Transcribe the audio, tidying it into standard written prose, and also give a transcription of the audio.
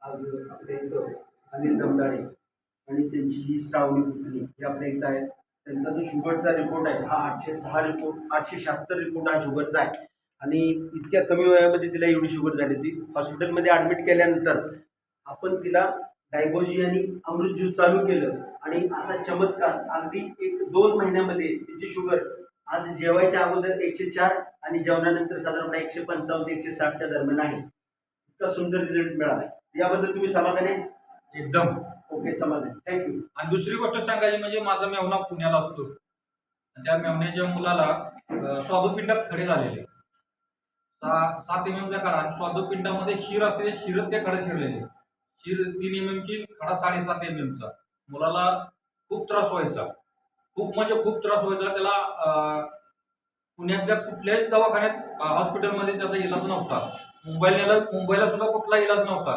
आज आपल्या इथं अनिल दमदाडे आणि त्यांची ही श्रावणी पुतणी ही आपल्या इथं आहे. त्यांचा जो शुगरचा रिपोर्ट आहे हा 806 रिपोर्ट 876 रिपोर्ट हा शुगरचा आहे. आणि इतक्या कमी वयामध्ये तिला एवढी शुगर झाली होती. हॉस्पिटलमध्ये ॲडमिट केल्यानंतर आपण तिला डायगोजी आणि अमृत ज्यूस चालू केलं आणि असा चमत्कार अगदी 1-2 महिन्यामध्ये तिची शुगर आज जेवायच्या अगोदर 104 आणि जेवणानंतर साधारणतः 155 ते 160च्या दरम्यान आहे. इतका सुंदर रिझल्ट मिळाला. याबद्दल तुम्ही समाधानी आहे? एकदम. ओके, समाधान. थँक्यू. आणि दुसरी गोष्ट सांगायची म्हणजे माझा मेवना पुण्याला असतो. त्या मेवण्याच्या मुलाला स्वादुपिंडात खडे झालेले. 7 एमएमचा खडा आणि स्वादुपिंडामध्ये शिर असते, शिरत ते खडे शिरलेले. शिर 3 एमएमची, खडा 7.5 एमएमचा. मुलाला खूप त्रास व्हायचा. खूप म्हणजे खूप त्रास व्हायचा. त्याला पुण्यातल्या कुठल्याच दवाखान्यात हॉस्पिटलमध्ये त्याचा इलाज नव्हता. मुंबईला सुद्धा कुठला इलाज नव्हता.